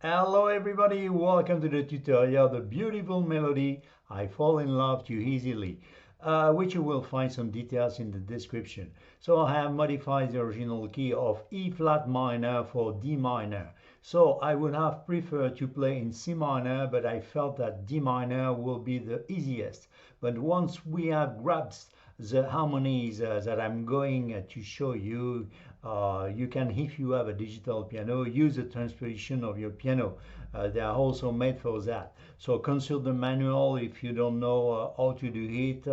Hello everybody, welcome to the tutorial, the beautiful melody I Fall in Love Too Easily, which you will find some details in the description. So I have modified the original key of E flat minor for D minor. So I would have preferred to play in C minor, but I felt that D minor will be the easiest. But once we have grasped the harmonies that I'm going to show you, you can, if you have a digital piano, use the transposition of your piano. They are also made for that. So consult the manual if you don't know how to do it.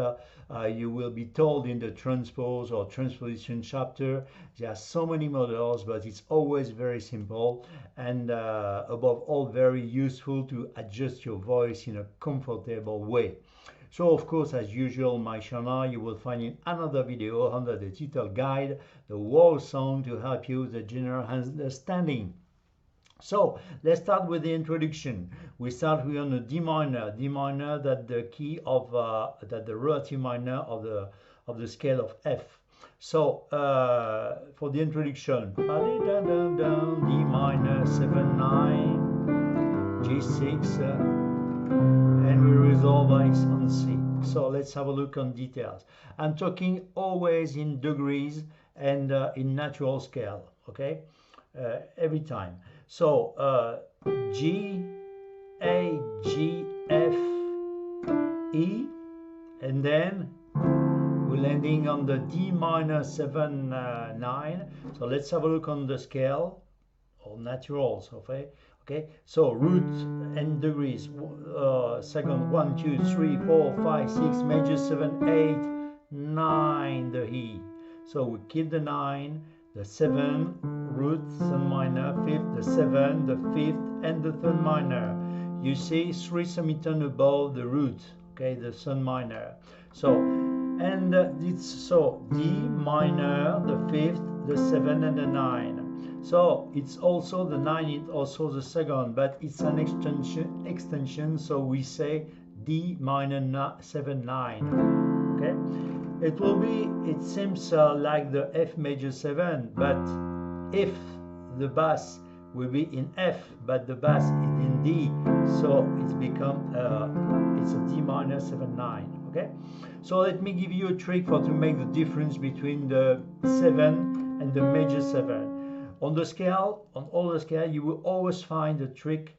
You will be told in the transpose or transposition chapter. There are so many models, but it's always very simple and above all very useful to adjust your voice in a comfortable way. So of course, as usual, my channel, you will find in another video under the title guide the whole song to help you with the general understanding. So let's start with the introduction. We start with on the D minor, that the key of that the relative minor of the scale of F. So for the introduction, D minor 7 9 G6. And we resolve X on C. So let's have a look on details. I'm talking always in degrees and in natural scale, okay? Every time. So G, A, G, F, E, and then we're landing on the D minor 7 9. So let's have a look on the scale or naturals, okay? Okay, so root and degrees. Second, 1, 2, 3, 4, 5, 6, major 7, 8, 9, the E. So we keep the 9, the 7, root, sun minor, 5th, the 7, the 5th, and the 3rd minor. You see 3 semitone above the root, okay, the sun minor. So, and it's so D minor, the 5th, the 7, and the 9. So it's also the 9, it's also the second, but it's an extension, so we say D minor 7 9. Okay, it will be, it seems like the F major 7, but if the bass will be in F, but the bass is in D, so it's become it's a D minor 7 9. Okay, so let me give you a trick for to make the difference between the 7 and the major 7. On the scale, on all the scale, you will always find a trick.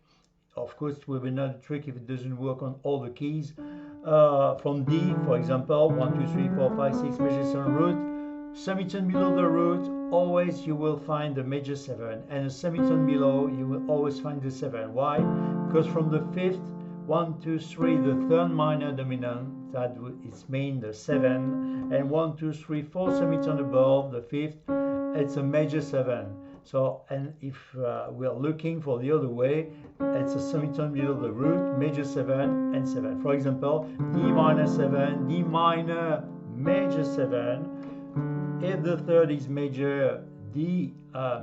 Of course, it will be not a trick if it doesn't work on all the keys. From D, for example, 1, 2, 3, 4, 5, 6, major 7 root. Semitone below the root, always you will find the major 7. And a semitone below, you will always find the 7. Why? Because from the 5th, 1, 2, 3, the 3rd minor dominant, that is mean the 7. And 1, 2, 3, 4 semitone above the 5th, it's a major 7. So, and if we're looking for the other way, it's a semitone below the root, major 7 and 7. For example, D minor 7, D minor major 7. If the 3rd is major, D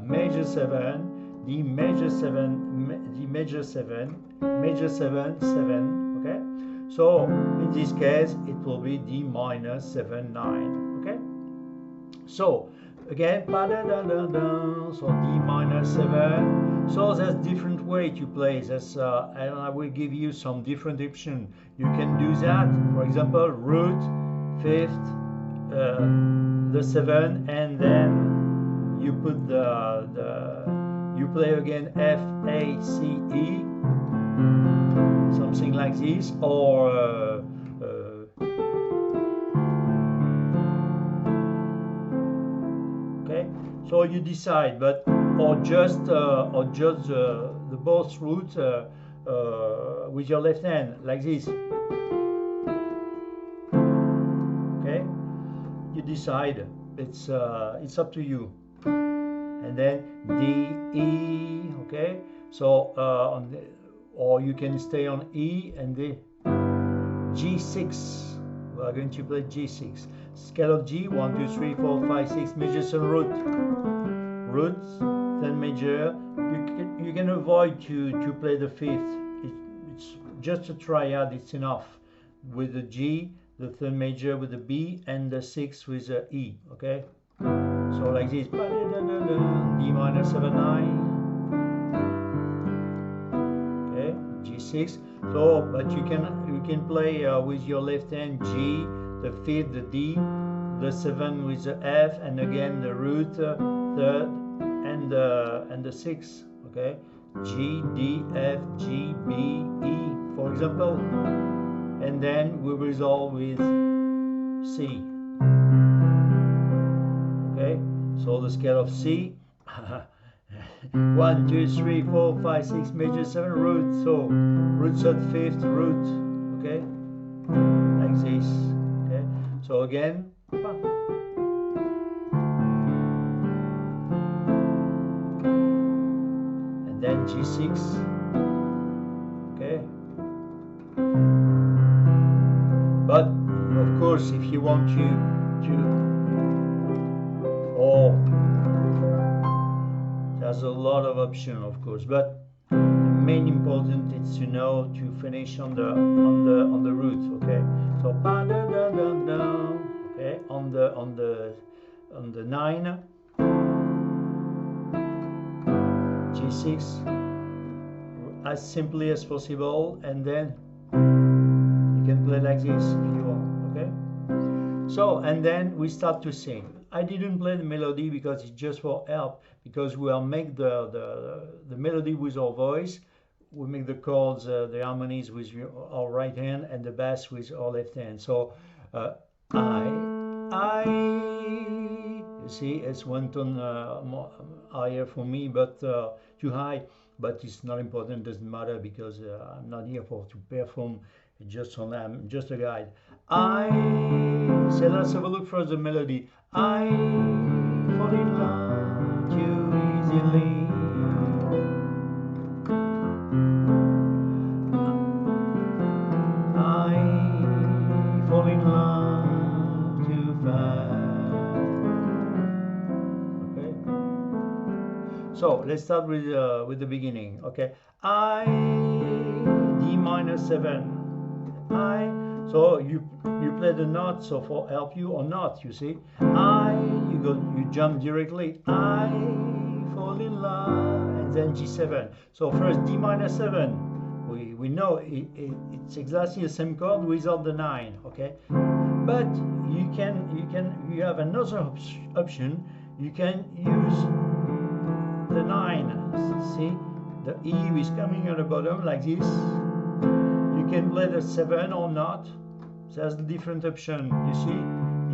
major 7, D major 7, D major 7, major 7, 7. Okay? So, in this case, it will be D minor 7, 9. Okay? So, again, so D minor 7. So there's different way to play this, and I will give you some different options. You can do that, for example, root, 5th, the 7, and then you put you play again F, A, C, E, something like this, or so you decide, but or just the both roots with your left hand like this. Okay, you decide. It's up to you. And then D, E. Okay, so on the, or you can stay on E and the G6. We are going to play G6. Scale of G, 1, 2, 3, 4, 5, 6, major 7 root. Roots, then major. You can avoid to play the 5th. It's just a triad, it's enough. With the G, the 3rd major with the B, and the 6th with the E. Okay? So like this. D minor 7 9. G6. So, but you can play with your left hand G, the fifth, the D, the 7 with the F, and again the root, third, and the 6. Okay, G, D, F, G, B, E, for example, and then we resolve with C. Okay, so the scale of C. 1, 2, 3, 4, 5, 6, major 7, root. So root third, fifth, root. Okay, like this. Okay, so again. And then G6. Okay. But of course, if you want to or there's a lot of options, of course, but the main important is to know to finish on the root. Okay, so pa da da da da. Okay, on the 9, G6, as simply as possible, and then you can play like this if you want. Okay, so and then we start to sing. I didn't play the melody because it's just for help, because we'll make the melody with our voice. We make the chords, the harmonies with our right hand, and the bass with our left hand. So you see, it's one tone more higher for me, but too high. But it's not important, doesn't matter, because I'm not here to perform. It's just I'm just a guide. So let's have a look for the melody. I fall in love too easily. I fall in love too fast. Okay. So let's start with the beginning. Okay. I D minor 7. So you play the note, so for help you or not, you see. You jump directly. I fall in love, and then G7. So first D minor 7. We know it's exactly the same chord without the 9. Okay, but you have another option. You can use the 9. See, the E is coming at the bottom like this. You can play the 7 or not. There's a different option. You see,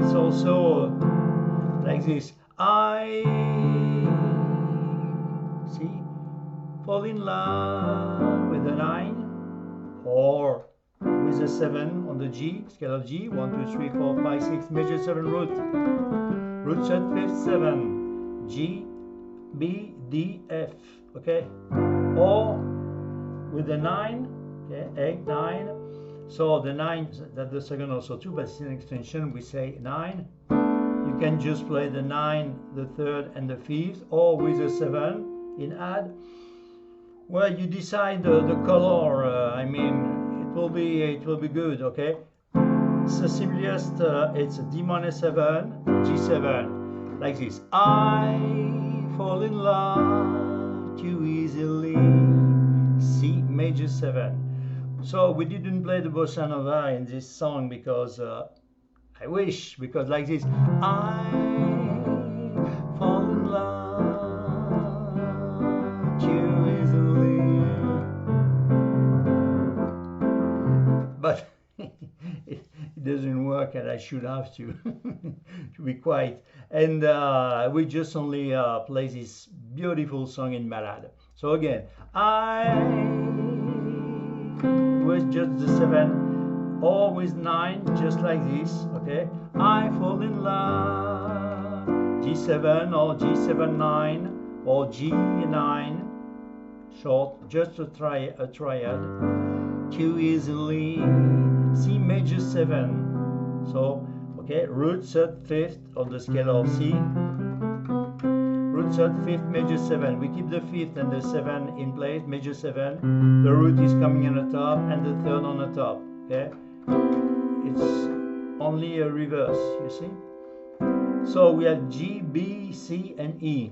it's also like this. I see, fall in love with the 9 or with the 7 on the G, scale of G. 1, 2, 3, 4, 5, 6, major 7 root. Root third, fifth, 7. G, B, D, F. Okay, or with the 9. Okay, 8, 9. So the 9, that's the second also too, but it's an extension. We say 9. You can just play the 9, the third, and the fifth, or with the 7 in add. Well, you decide the color. I mean, it will be good. Okay. It's the simplest. It's D minor 7, G7, like this. I fall in love too easily. C major 7. So we didn't play the bossa nova in this song because I wish, because like this, I fall in love too easily. But it doesn't work, and I should have to to be quiet. And we just only play this beautiful song in ballad. So again, with just the 7 or with 9, just like this. Okay, I fall in love, G7 or G7 9 or G9, short, just a triad, too easily. C major 7. So okay, root third, fifth on the scale of C. Root third, fifth, major 7. We keep the fifth and the 7 in place, major 7. The root is coming on the top and the third on the top. Okay, it's only a reverse, you see. So we have G, B, C, and E.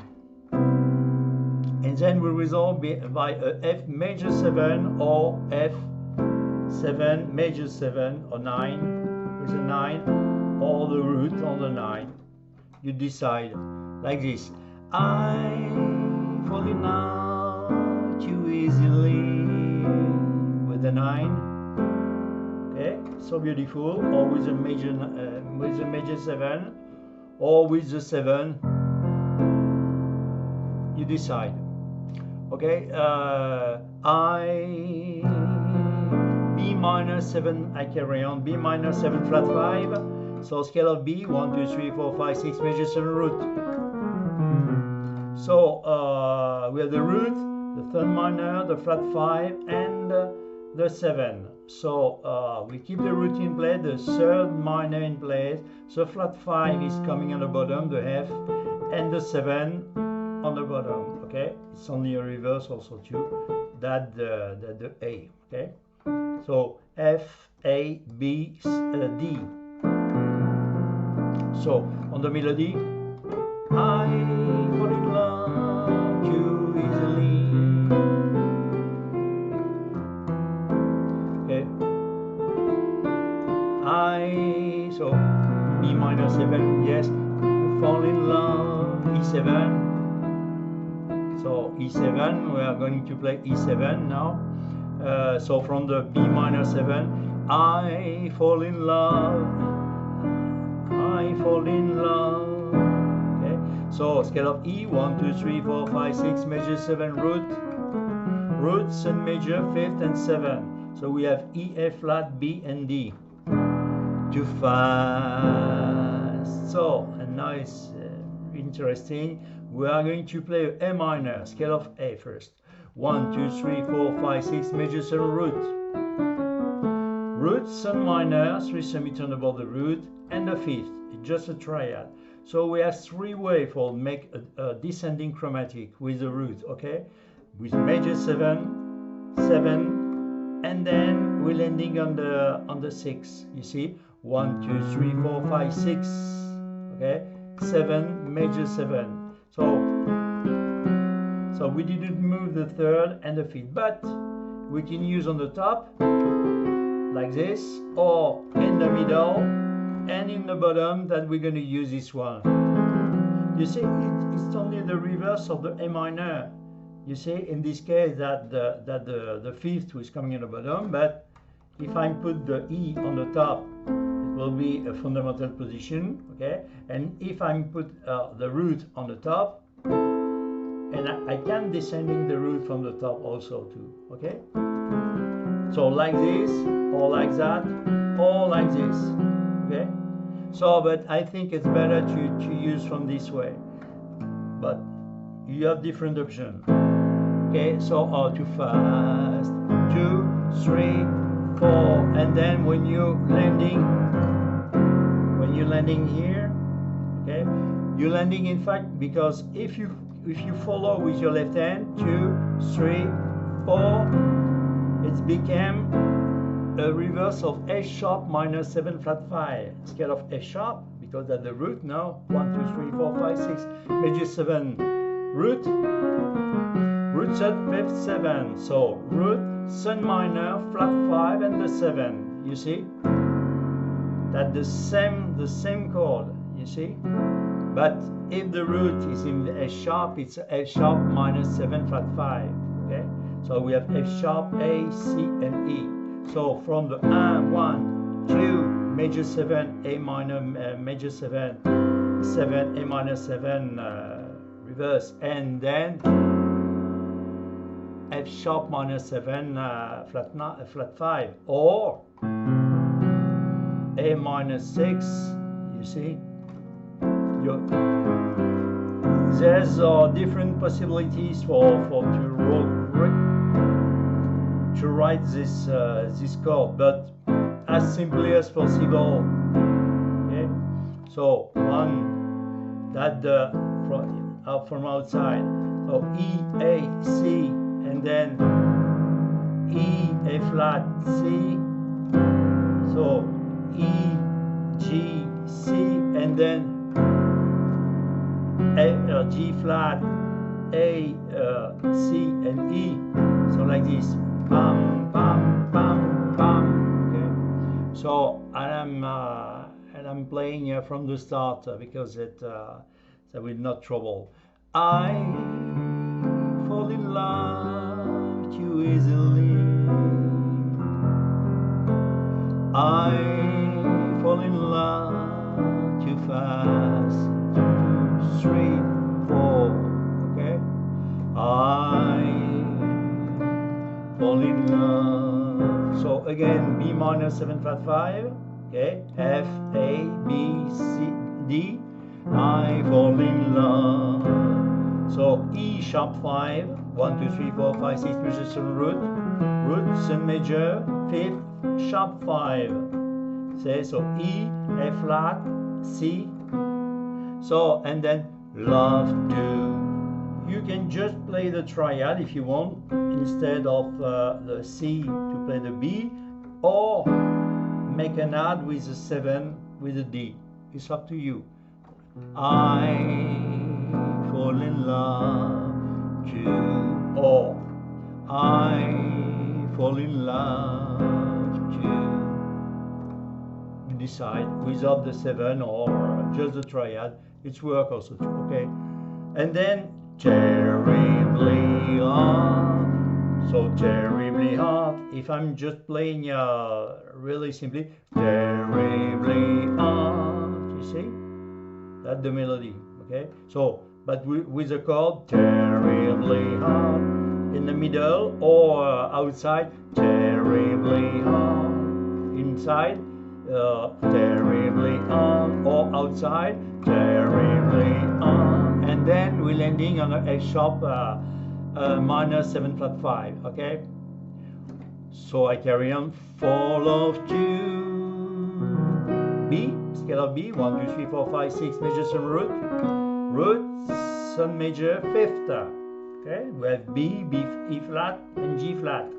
and then we resolve by a F major 7 or F7 major 7 or 9 with a 9 or the root on the 9. You decide like this. I fall in love too easily with the 9. Okay, so beautiful. Or with a major 7 or with the 7. You decide. Okay, I B minor 7, I carry on, B minor 7 flat 5, so scale of B, 1, 2, 3, 4, 5, 6, major 7 root. So we have the root, the third minor, the flat 5, and the 7. So we keep the root in place, the third minor in place, so flat 5 is coming on the bottom, the F, and the 7 on the bottom. Okay, it's only a reverse also too, that the A. Okay, so F, A, B, D. So on the melody, I fall in love too easily. Okay, so B minor 7, yes, fall in love, E7. So E7, we are going to play E7 now. So from the B minor 7, I fall in love, I fall in love. Okay, so scale of E, 1, 2, 3, 4, 5, 6, major 7 root, roots and major 5th and 7. So we have E, F flat, B and D. Too fast. So, and now it's interesting. We are going to play A minor, scale of A first. 1, 2, 3, 4, 5, 6, major 7 root. Root, sun minor, 3 semitone above the root, and the 5th. It's just a triad. So we have 3 ways for make a descending chromatic with the root, okay? With major 7, 7, and then we're landing on the 6. You see? 1, 2, 3, 4, 5, 6. Okay? 7, major 7. So we didn't move the 3rd and the 5th, but we can use on the top like this, or in the middle, and in the bottom that we're going to use this one. You see, it's only the reverse of the A minor. You see, in this case that the 5th is coming in the bottom, but if I put the E on the top, it will be a fundamental position, okay? And if I put the root on the top, and I can descending the root from the top also too, okay? So like this, or like that, or like this, okay? So, but I think it's better to use from this way. But you have different options. Okay, so too fast. 2, 3, 4, and then when you're landing here, okay, you're landing in fact, because if you follow with your left hand, 2, 3, 4, it's became a reverse of F sharp minor 7 flat 5, scale of F sharp, because that's the root now. 1, 2, 3, 4, 5, 6, major 7 root, root 5th 7, so root, sun minor, flat 5 and the 7. You see that the same chord, you see. But if the root is in the F sharp, it's F sharp minor 7 flat 5. Okay, so we have F sharp, A, C and E. So from the 1, 2, major 7, A minor, major 7, 7, A minor 7, reverse, and then F sharp minor 7, flat 5, or A minor 6, you see. There's different possibilities to write this chord, but as simply as possible. Okay, so one that from outside, so E, A, C, and then E, A flat, C, so E, G, C, and then A, G flat, A, C and E. So like this, pam, pam, pam, pam. Okay. So and I'm playing from the start because that will not trouble. I fall in love too easily. I fall in love too fast. 2, 3, 4. Okay. I fall in love. So again, B minor 7 flat 5. Okay. F, A, B, C, D. I fall in love. So E sharp 5. 1, 2, 3, 4, 5, 6 major 7 root. Root, C major, 5th, sharp 5. Say so E, F flat, C. So and then love to. You can just play the triad if you want instead of the C to play the B, or make an add with the 7 with the D. It's up to you. I fall in love too, or I fall in love too. Decide without the 7 or just the triad. It's work also too. Okay, and then terribly hard. So terribly hard. If I'm just playing really simply, terribly hard. You see, that's the melody. Okay. So, but with the chord terribly hard in the middle or outside, terribly hard inside. Terribly on or outside, terribly on, and then we're landing on a F sharp minor 7 flat 5. Okay, so I carry on. Fall of 2, B, scale of B, 1, 2, 3, 4, 5, 6 major 7 root, root, some major 5th. Okay, we have B, B, E flat, and G flat.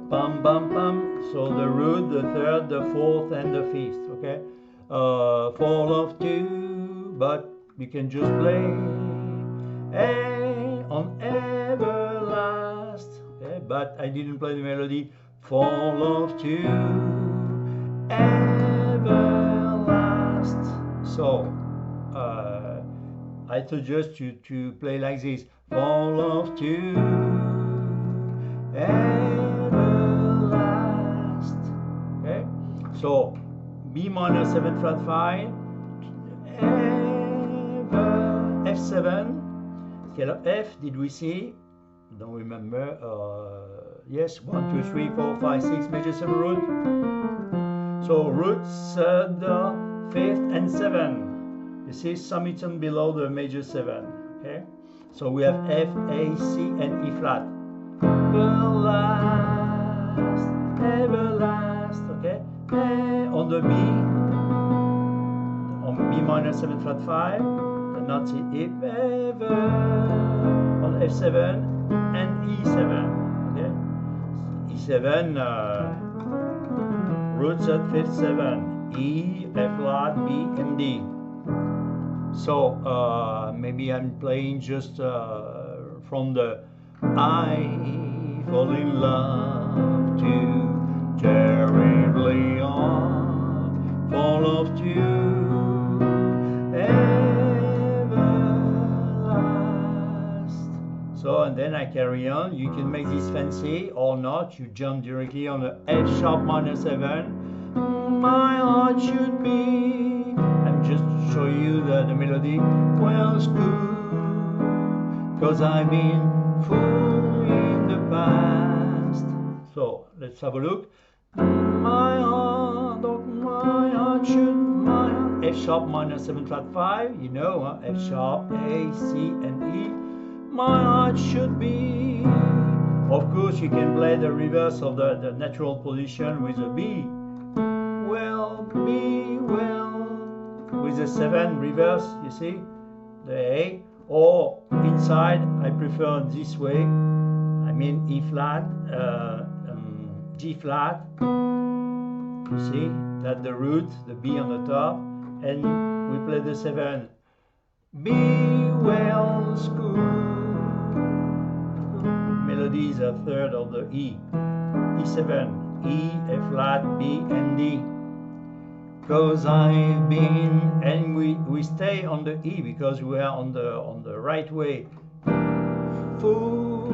Pam, pam, pam. So the root, the 3rd, the 4th, and the 5th. Okay. Fall of 2, but we can just play A on everlast. Okay, but I didn't play the melody. Fall of 2, everlast. So I suggest you to play like this. Fall of 2, everlast. Okay, so B minor 7 flat 5, F7, scale of F. Did we see? Don't remember. Yes, 1, 2, 3, 4, 5, 6 major 7 root. So root, 3rd, 5th, and 7. You see, summiton below the major 7. Okay, so we have F, A, C, and E flat. Everlast, everlast. Okay, on the B, on B minor 7 flat 5, the not C, if ever, on F7 and E7. Okay, E7, root 3rd, 5th, 7, E, F flat, B, and D. So maybe I'm playing just from the I fall in love too terribly on, fall of 2, everlast. So and then I carry on. You can make this fancy or not. You jump directly on the F sharp minor 7. My heart should be. I'm just show you the melody. Well, school, 'cause I've been fool in the past. So let's have a look. My heart, oh, my heart should, my heart. F sharp minor 7 flat 5. You know, huh? F sharp, A, C, and E. My heart should be. Of course, you can play the reverse of the natural position with a B. Well, B, well, with the 7 reverse, you see, the A, or inside, I prefer this way, I mean E flat, G flat, you see, that the root, the B on the top, and we play the 7. Be well, school, melodies a third of the E. E7, E, A flat, B, and D. Cause I've been, and we stay on the E because we are on the right way. Full,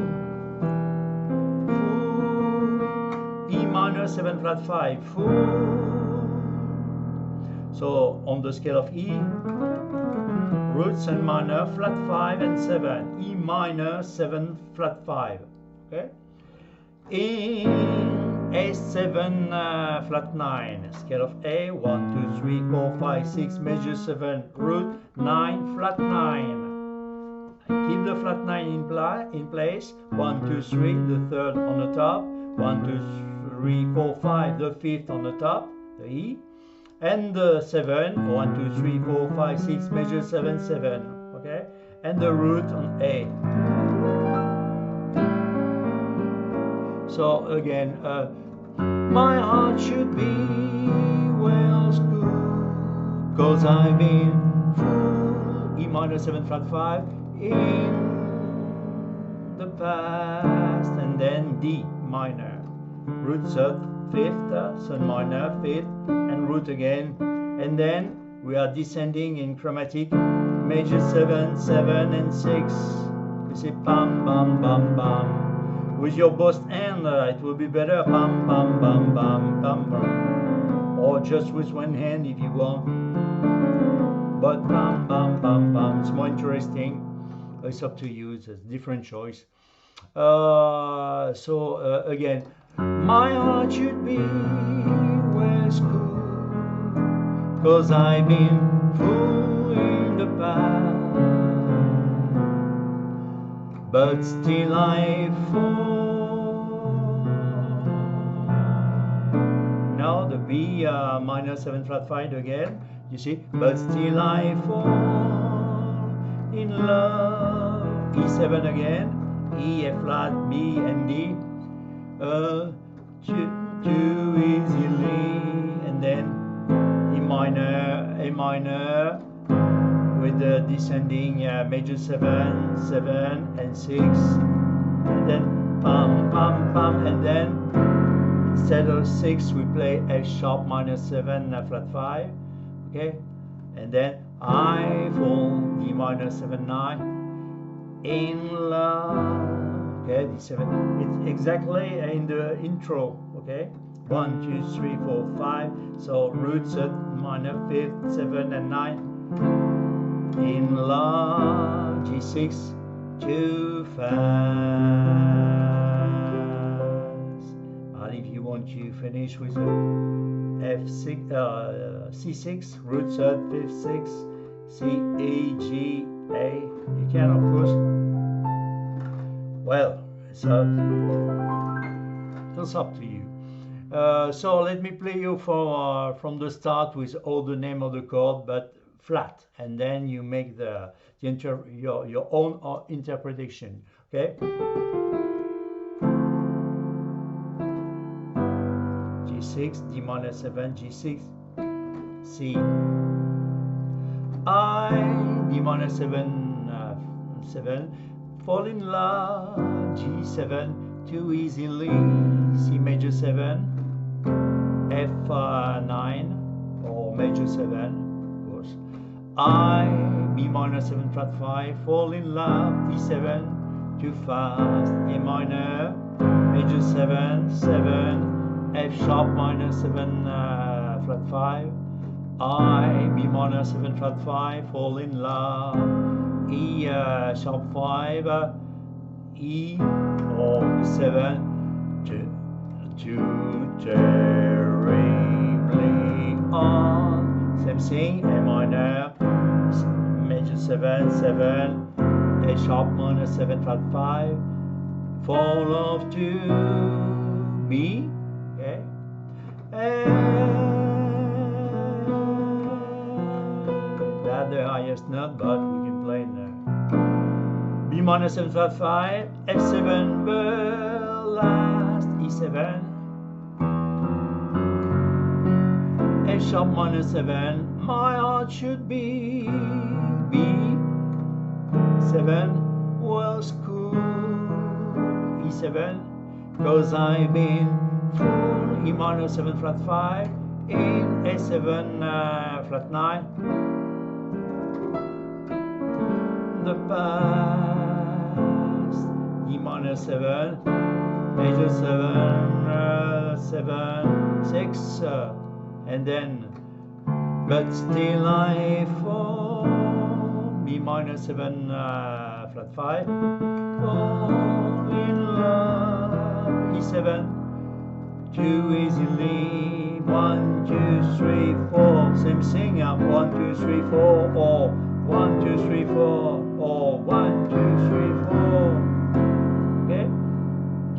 E minor 7 flat 5, full. So on the scale of E, roots and minor flat 5 and 7, E minor 7 flat 5, okay? In A7 flat 9, scale of A, 1, 2, 3, 4, 5, 6, major 7, root 9 flat 9. I keep the flat 9 in place, 1, 2, 3, the third on the top, 1, 2, 3, 4, 5, the fifth on the top, the E, and the 7, 1, 2, 3, 4, 5, 6, major 7, 7, okay, and the root on A. So again, my heart should be well schooled, cause I've been full, E minor 7 flat 5 in the past, and then D minor, root third, fifth, sun minor, fifth, and root again, and then we are descending in chromatic, major 7, 7, and 6. You see, bam, bam, bam, bam. With your both hand, it will be better, bam, bam, bam, bam, bam, bam. Or just with one hand if you want. But bam, bam, bam, bam, it's more interesting. It's up to you, it's a different choice. Again, my heart should be well schooled, cause I've been full in the past, but still I fall. Now the B minor 7 flat 5 again, you see, but still I fall in love. E7 again, E, A flat, B, and D. Too easily, and then E minor, A minor, with the descending major 7, 7, and 6, and then pam, pam, pam, and then instead of 6 we play F sharp minor 7 flat 5, okay, and then I fall D minor 7 9 in love. Okay, D7. It's exactly in the intro. Okay, 1, 2, 3, 4, 5. So roots at minor 5th, 7, and 9. In love, G6, too fast. And if you want to finish with a F6, C6, roots at 5th, 6, C, E, G, A. You can, of course. Well, it's up to you. So let me play you from the start with all the name of the chord, but flat, and then you make your own interpretation. Okay. G6, D minor 7, G6, C. I, D minor 7, 7. Fall in love, G7, too easily, C major 7, F9, or major 7, of course. I, B minor 7 flat 5, fall in love, D7, too fast, A minor, major 7, 7, F sharp minor 7 flat 5, I, B minor 7 flat 5, fall in love, E sharp 5, E or E7, too terribly on. Same thing, A minor, major 7, 7, A sharp minor 7 flat 5, fall off to B, okay, that's the highest note, but we can play in there. B minor 7 flat 5, F7 the last, E7, F sharp minor 7, my heart should be B7, well school, E7, because I've been full E minor 7 flat 5 in A7 flat 9. The past E minor 7, major 7, 7, 6, and then, but still I fall B minor 7 flat 5, fall in love E7, too easily, 1, 2, 3, 4, same thing, 1, 2, 3, 4, or 1, 2, 3, 4, or 1, 2, 3, 4, okay?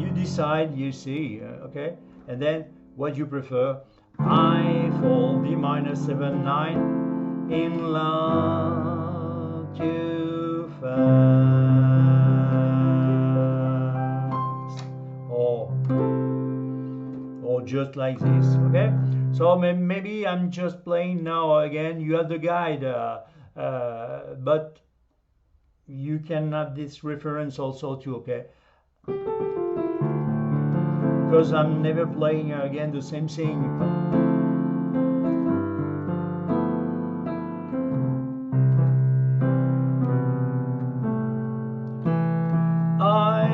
You decide, you see, okay? And then what you prefer. I fall B minor 7, 9, in love too fast, or just like this, okay? So maybe I'm just playing now again. You have the guide, but you can have this reference also too, okay? Because I'm never playing again the same thing. I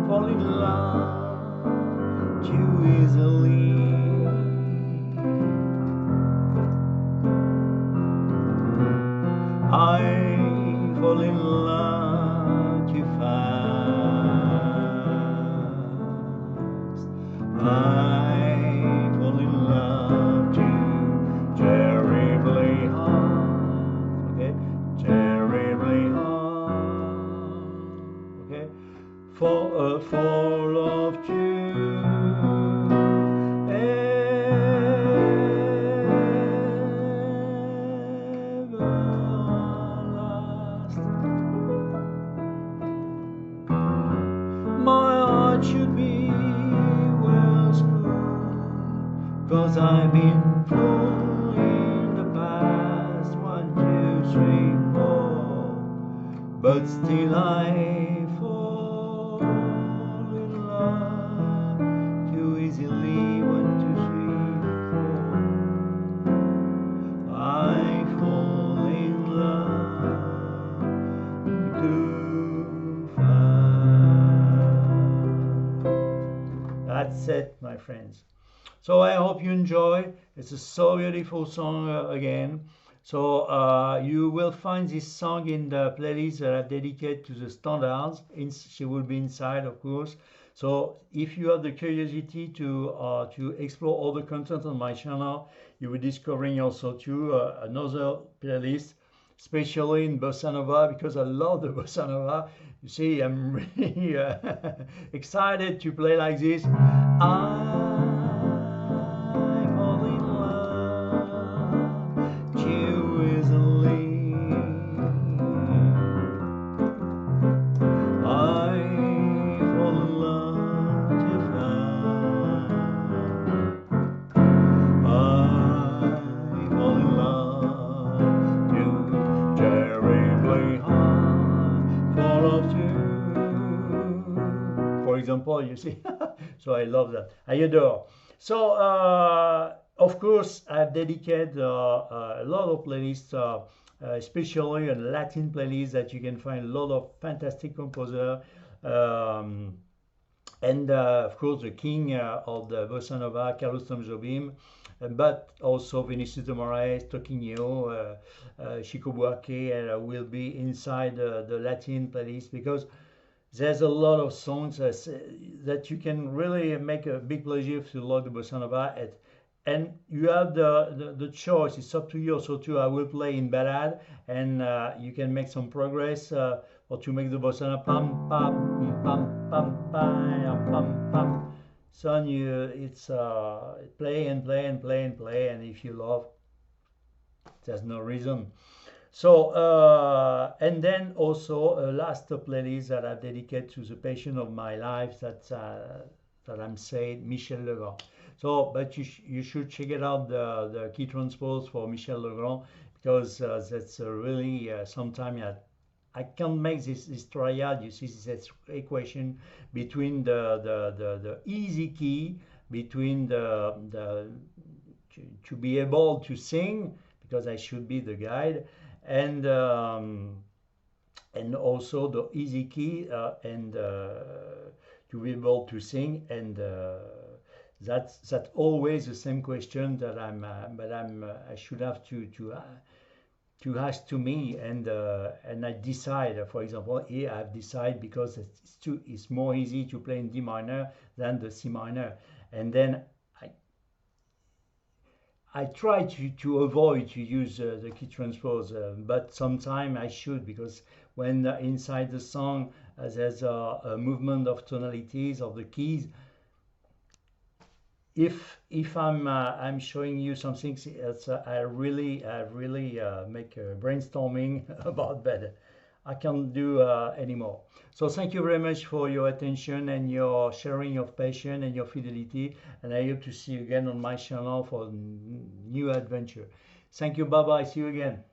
fall in love too easily. I fall in love too fast. I fall in love too terribly hard. Okay, terribly hard. Okay, for love to everlast. My heart should be well spoon, 'cause I've been full in the past, 1, 2, 3, 4, but still I fall in love too easily, 1, 2, 3, 4. I fall in love too fast. That's it, my friends. So I hope you enjoy. It's a so beautiful song again. So you will find this song in the playlist that I dedicate to the standards. She will be inside, of course. So if you have the curiosity to explore all the content on my channel, you will discovering also too another playlist, especially in Bossa Nova, because I love the Bossa Nova. You see, I'm really excited to play like this. I fall in love too easily. I fall in love too fast. I fall in love too terribly hard for love to. For example, you see. So I love that. I adore. So of course, I've dedicated a lot of playlists, especially a Latin playlist that you can find a lot of fantastic composers. And of course, the king of the Bossa Nova, Carlos Tom Jobim, but also Vinicius de Moraes, Toquinho, Chico Buarque, will be inside the Latin playlist, because there's a lot of songs that you can really make a big pleasure if you love the Bossa Nova. And you have the choice. It's up to you also too. I will play in ballad, and you can make some progress or to make the Bossa Nova pam pam pam pam pam pam pam. So it's play and play and play and play, and if you love, there's no reason. So, and then also a last playlist that I dedicate to the passion of my life, that I'm saying, Michel Legrand. So, but you should check it out, the key transpose for Michel Legrand, because that's really sometime I can't make this triad. You see this equation between the easy key, between the to be able to sing, because I should be the guide, and also the easy key, and to be able to sing, and that's always the same question that I should have to ask to me, and I decide. For example, here I've decided because it's more easy to play in D minor than the C minor, and then I try to avoid to use the key transpose, but sometimes I should, because when inside the song there's a movement of tonalities of the keys. If I'm showing you something, I really make brainstorming about that. I can't do anymore. So thank you very much for your attention and your sharing of passion and your fidelity. And I hope to see you again on my channel for new adventure. Thank you. Bye bye. See you again.